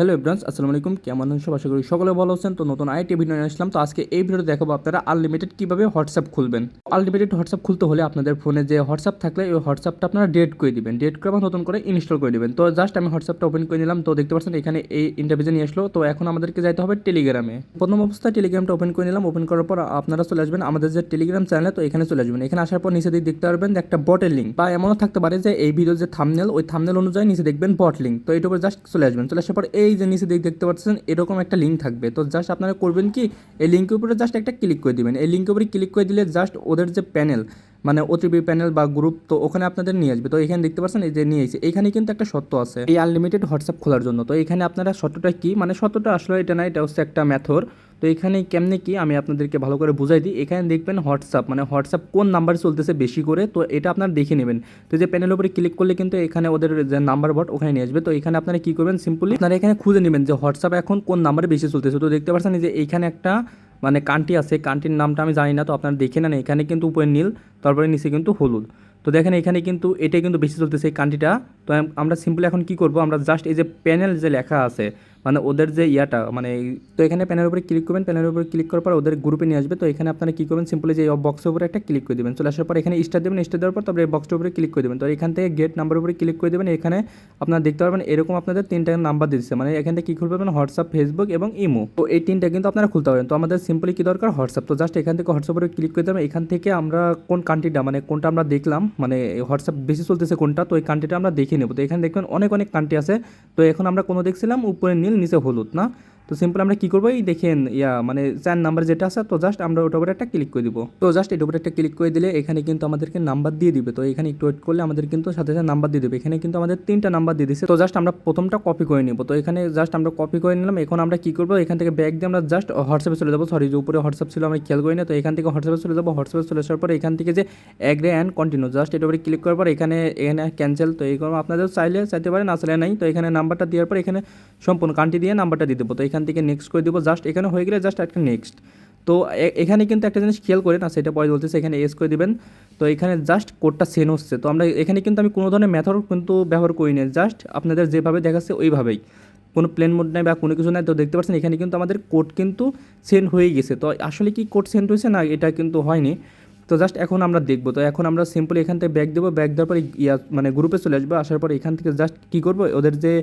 Hello everyone, আসসালামু আলাইকুম। কেমন আছেন সব? আশা করি সকলে ভালো আছেন। তো নতুন আরেকটি ভিডিও নিয়ে আসলাম। তো আজকে এই ভিডিওতে দেখাবো আপনারা আনলিমিটেড কীভাবে হোয়াটসঅ্যাপ খুলবেন। আনলিমিটেড হোয়াটসঅ্যাপ খুলতে হলে আপনাদের ফোনে যে হোয়াটসঅ্যাপ থাকলে ওই হোয়াটসঅ্যাপটা আপনারা ডিলিট করে দিবেন। ডিলিট করে আবার নতুন করে ইনস্টল করে দিবেন। তো জাস্ট আমি হোয়াটসঅ্যাপটা ওপেন করে নিলাম। তো দেখতে পাচ্ছেন এখানে এই ইন্টারফেসে নিয়ে আসলো। তো এখন আমাদেরকে যাইতে হবে টেলিগ্রামে। প্রথম অবস্থায় টেলিগ্রামটা ওপেন করে নিলাম। ওপেন করার পর আপনারা চলে আসবেন আমাদের যে টেলিগ্রাম চ্যানেল, তো এখানে চলে আসবেন। এখানে আসার পর নিচে দিকে দেখতে পারবেন যে একটা বটের লিঙ্ক, বা এমনও থাকতে পারে যে এই ভিডিওর যে থাম্বনেল, ওই থাম্বনেল অনুযায়ী নিচে দেখবেন বট লিঙ্ক। তো এইটার উপর জাস্ট চলে আসবেন। চলে আসার পর এই যে নিচে দিকে দেখতে পাচ্ছেন এরকম একটা লিঙ্ক থাকবে। তো জাস্ট আপনারা করবেন কি, এই লিঙ্কের উপরে জাস্ট একটা ক্লিক করে দিবেন। এই লিঙ্কের উপরে ক্লিক করে দিলে জাস্ট ওদের যে প্যানেল, মানে ওটিপি প্যানেল বা গ্রুপ, তো ওখানে আপনাদের নিয়ে আসবে। তো এখানে দেখতে পাচ্ছেন এই যে নিয়ে এসেছে। এখানে কিন্তু একটা শর্ত আছে এই আনলিমিটেড হোয়াটসঅ্যাপ খোলার জন্য। তো এখানে আপনারা শর্তটা কি, মানে শর্তটা আসলে এটা না, এটা হচ্ছে একটা মেথড। তো এখানে কেমনে কি আমি আপনাদেরকে ভালো করে বুঝাই দিই। এখানে দেখবেন হোয়াটসঅ্যাপ, মানে হোয়াটসঅ্যাপ কোন নাম্বার চলতেছে বেশি করে, তো এটা আপনারা দেখে নেবেন। তো যে প্যানেলের উপরে ক্লিক করলে কিন্তু এখানে ওদের যে নাম্বার বট ওখানে নিয়ে আসবে। তো এখানে আপনারা কী করবেন, সিম্পলি আপনারা এখানে খুঁজে নেবেন যে হোয়াটসঅ্যাপ এখন কোন নাম্বারে বেশি চলতেছে। তো দেখতে পাচ্ছেন যে এইখানে একটা মানে কান্ট্রি আছে, কান্ট্রির নামটা আমি জানি না, তো আপনারা দেখে নেন। এখানে কিন্তু উপরে নীল, তারপরে নিচে কিন্তু হলুদ। তো দেখেন এখানে কিন্তু এটাই কিন্তু বেশি চলতেছে এই কান্ট্রিটা। তো আমরা সিম্পলি এখন কি করব, আমরা জাস্ট এই যে প্যানেল যে লেখা আছে, মানে ওদের যে ইয়াটা, মানে তো এখানে প্যানেলের উপরে ক্লিক করবেন। প্যানেলের উপরে ক্লিক করার পর ওদের গ্রুপে নিয়ে আসবে। তো এখানে আপনারা কী করবেন, সিম্পলি যে বক্সের উপরে একটা ক্লিক করে দেবেন। চলে আসার পর এখানে স্টার দেবেন। স্টার দেওয়ার পর তারপরে এই বক্সটার উপরে ক্লিক করে দেবেন। তো এখান থেকে গেট নাম্বার উপরে ক্লিক করে দেবেন। এখানে আপনারা দেখতে পারবেন এরকম আপনাদের তিনটা নাম্বার দিচ্ছে, মানে এখান থেকে কী খুলতে পারবেন, হোয়াটসঅ্যাপ, ফেসবুক এবং ইমো। তো এই তিনটা কিন্তু আপনারা খুলতে পারবেন। তো আমাদের সিম্পলি কী দরকার, হোয়াটসঅ্যাপ। তো জাস্ট এখান থেকে হোয়াটসঅ্যাপ উপরে ক্লিক করে দেবেন। এখান থেকে আমরা কোন কান্ট্রিটা, মানে কোনটা আমরা দেখলাম, মানে হোয়াটসঅ্যাপ বেশি চলতেছে কোনটা, তো এই কান্ট্রিটা আমরা দেখে নেব। তো এখানে দেখবেন অনেক অনেক কান্ট্রি আছে। তো এখন আমরা কোনো দেখছিলাম উপরে নীল নিচে হলুদ না। তো সিম্পল আমরা কী করবো, এই দেখেন মানে 4 নাম্বার যেটা আছে, তো জাস্ট আমরা ওটার উপরে একটা ক্লিক করে দিব। তো জাস্ট এটার উপরে একটা ক্লিক করে দিলে এখানে কিন্তু আমাদেরকে নাম্বার দিয়ে দিবে। তো এখানে একটু ওয়েট করলে আমাদের কিন্তু সাথে সাথে নাম্বার দিয়ে দেবে। এখানে কিন্তু আমাদের 3টা নাম্বার দিয়ে দিচ্ছে। তো জাস্ট আমরা প্রথমটা কপি করে নিব। তো এখানে জাস্ট আমরা কপি করে নিলাম। এখন আমরা কী করবো, এখান থেকে ব্যাক দিয়ে আমরা জাস্ট হোয়াটসঅ্যাপে চলে যাবো। সরি, যে উপরে হোয়াটসঅ্যাপ ছিল আমরা খেয়াল করি না। তো এখান থেকে হোয়াটসঅ্যাপে চলে যাবো। হোয়াটসঅ্যাপে চলে আসার পর এখান থেকে যে অ্যাগ্রি অ্যান্ড কন্টিনিউ, জাস্ট এটার উপরে ক্লিক করার পর এখানে ক্যান্সেল। তো এই করবো, আপনাদের চাইতে পারে, না চাইলে নাই। তো এখানে নাম্বারটা দেওয়ার পর এখানে সম্পূর্ণ কান্ট্রি দিয়ে নাম্বারটা দিয়ে দেবো। তো এখান থেকে নেক্সট করে দেবো। জাস্ট এখানে হয়ে গেলে জাস্ট একটা নেক্সট। তো এখানে কিন্তু একটা জিনিস খেয়াল করে না, সেটা পরে বলতেছে, এখানে এস করে দিবেন। তো এখানে জাস্ট কোডটা সেন্ড হচ্ছে। তো আমরা এখানে কিন্তু আমি কোনো ধরনের মেথড কিন্তু ব্যবহার করি না, জাস্ট আপনাদের যেভাবে দেখাচ্ছে ওইভাবেই, কোনো প্লেন মোড নাই বা কোনো কিছু নাই। তো দেখতে পাচ্ছেন এখানে কিন্তু আমাদের কোড কিন্তু সেন্ড হয়ে গেছে। তো আসলে কি কোড সেন্ড হয়েছে না, এটা কিন্তু হয়নি। তো জাস্ট এখন আমরা দেখবো। তো এখন আমরা সিম্পলি এখান থেকে ব্যাক দেবো। ব্যাক দেওয়ার পর মানে গ্রুপে চলে আসবো। আসার পর এখান থেকে জাস্ট কী করবো, ওদের যে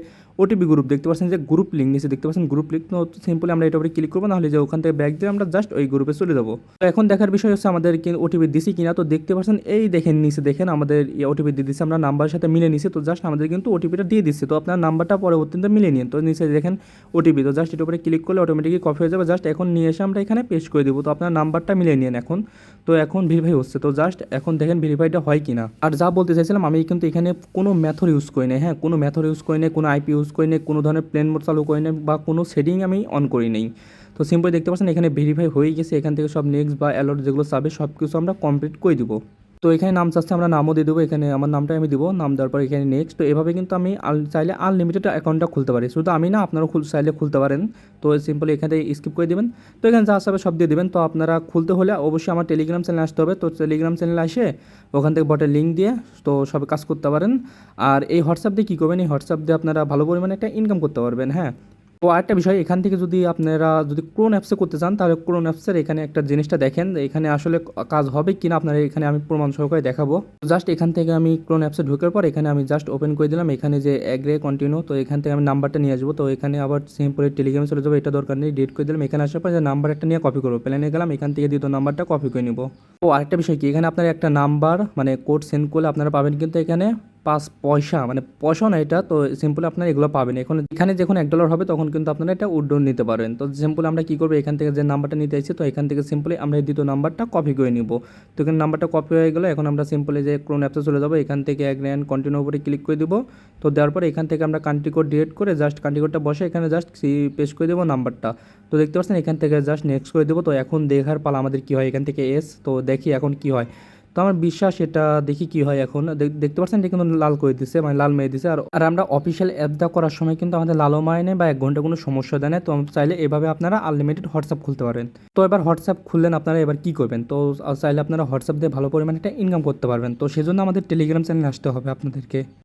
ওটিপি গ্রুপ দেখতে পাচ্ছেন, যে গ্রুপ লিঙ্ক নিচে দেখতে পাচ্ছেন গ্রুপ লিঙ্ক, তো সিম্পলি আমরা এটা উপরে ক্লিক করবো। নাহলে যে ওখান থেকে ব্যাক দিয়ে আমরা জাস্ট ওই গ্রুপে চলে যাবো। তো এখন দেখার বিষয় হচ্ছে আমাদের ওটিপি দিছি কিনা। তো দেখতে পাচ্ছেন এই দেখেন নিচে দেখেন আমাদের ওটিপি দিয়ে দিচ্ছে, আমরা নাম্বারের সাথে মিলে নিছি। তো জাস্ট আমাদের কিন্তু ওটিপিটা দিয়ে দিচ্ছে। তো আপনার নাম্বারটা পরবর্তীতে মিলে নিন। তো নিচে দেখেন ওটিপি, তো জাস্ট এটার উপরে ক্লিক করলে অটোমেটিকলি কপি হয়ে যাবে। জাস্ট এখন নিয়ে এসে আমরা এখানে পেস্ট করে দেবো। তো আপনার নাম্বারটা মিলিয়ে নিন এখন। তো এখন ভেরিফাই হচ্ছে। তো জাস্ট এখন দেখেন ভেরিফাইটা হয় কিনা। আর যা বলতে চাইছিলাম, আমি কিন্তু এখানে কোনো মেথড ইউজ করি না, হ্যাঁ, কোনো মেথড ইউজ করি না, কোনো আইপি ইউজ করি না, কোনো ধরনের প্লেন মোড চালু করি না, বা কোনো সেটিং আমি অন করি নাই। তো সিম্পলি দেখতে পাচ্ছেন এখানে ভেরিফাই হয়ে গেছে। এখান থেকে সব নেক্সট বা অ্যালার্ট যেগুলো চাবে সব কিছু আমরা কমপ্লিট করে দিব। তো এখানে নাম চাচ্ছে, আমরা নামও দিয়ে দেবো। এখানে আমার নামটা আমি দিব, নাম দেওয়ার পর এখানে নেক্সট। তো এভাবে কিন্তু আমি চাইলে আনলিমিটেড অ্যাকাউন্টটা খুলতে পারি। শুধু আমি না, আপনারাও চাইলে খুলতে পারেন। তো সিম্পলি এখানে স্কিপ করে দেবেন। তো এখানে যা আসবে সব দিয়ে দেবেন। তো আপনারা খুলতে হলে অবশ্যই আমার টেলিগ্রাম চ্যানেলে আসতে হবে। তো টেলিগ্রাম চ্যানেলে আসে ওখান থেকে বটের লিঙ্ক দিয়ে তো সব কাজ করতে পারেন। আর এই হোয়াটসঅ্যাপ দিয়ে কী করবেন, এই হোয়াটসঅ্যাপ দিয়ে আপনারা ভালো পরিমাণে একটা ইনকাম করতে পারবেন, হ্যাঁ। তো আরেকটা বিষয়, এখান থেকে যদি আপনারা ক্রোন অ্যাপসে করতে চান, তাহলে ক্রোন অ্যাপসের এখানে একটা জিনিসটা দেখেন, এখানে আসলে কাজ হবে কিনা আপনারা এখানে আমি প্রমাণ সহকারে দেখাবো। জাস্ট এখান থেকে আমি ক্রোন অ্যাপসে ঢোকার পর এখানে আমি জাস্ট ওপেন করে দিলাম। এখানে যে অ্যাগ্রে কন্টিনিউ, তো এখান থেকে আমি নাম্বারটা নিয়ে আসবো। তো এখানে আবার সিম্পলি টেলিগ্রামে চলে যাবো, এটা দরকার নেই, ডিলিট করে দিলাম। এখানে আসার পর যে নাম্বার একটা নিয়ে কপি করবো, প্ল্যানে গেলাম, এখান থেকে দ্বিতীয় নাম্বারটা কপি করে নিব। ও আরেকটা বিষয় কি, এখানে আপনার একটা নাম্বার মানে কোড সেন্ড করলে আপনারা পাবেন কিন্তু এখানে 5 পয়সা, মানে পয়সা না এটা। তো সিম্পলি আপনারা এগুলো পাবেন। এখন এখানে যখন $1 হবে তখন কিন্তু আপনারা এটা উইথড্র নিতে পারবেন। তো সিম্পলি আমরা কী করবো, এখান থেকে যে নাম্বারটা নিতে চাইছি, তো এখান থেকে সিম্পলি আমরা এই দ্বিতীয় নাম্বারটা কপি করে নিব। তো এখানে নাম্বারটা কপি হয়ে গেলো। এখন আমরা সিম্পলি যে ক্রোন অ্যাপসে চলে যাবো, এখান থেকে অ্যাগ্রি অ্যান্ড কন্টিনিউ উপরে ক্লিক করে দিব। তো দেওয়ার পরে এখান থেকে আমরা কান্ট্রি কোড ডিলিট করে জাস্ট কান্ট্রি কোডটা বসে এখানে জাস্ট পেস্ট করে দেবো নাম্বারটা। তো দেখতে পাচ্ছেন এখান থেকে জাস্ট নেক্সট করে দেবো। তো এখন দেখার পালা আমাদের কী হয়, এখান থেকে এস। তো দেখি এখন কী হয়। তো আমার বিশ্বাস, এটা দেখি কি হয়। এখন দেখতে পাচ্ছেন এটা কিন্তু লাল করে দিচ্ছে, মানে লাল মেরে দিচ্ছে। আর আমরা অফিসিয়াল অ্যাপটা করার সময় কিন্তু আমাদের লালও মারে নেই বা 1 ঘন্টা কোনো সমস্যা দেয় না। তো চাইলে এভাবে আপনারা আনলিমিটেড হোয়াটসঅ্যাপ খুলতে পারেন। তো এবার হোয়াটসঅ্যাপ খুললেন, আপনারা এবার কি করবেন, তো চাইলে আপনারা হোয়াটসঅ্যাপ দিয়ে ভালো পরিমাণে একটা ইনকাম করতে পারবেন। তো সেজন্য আমাদের টেলিগ্রাম চ্যানেলে আসতে হবে আপনাদেরকে।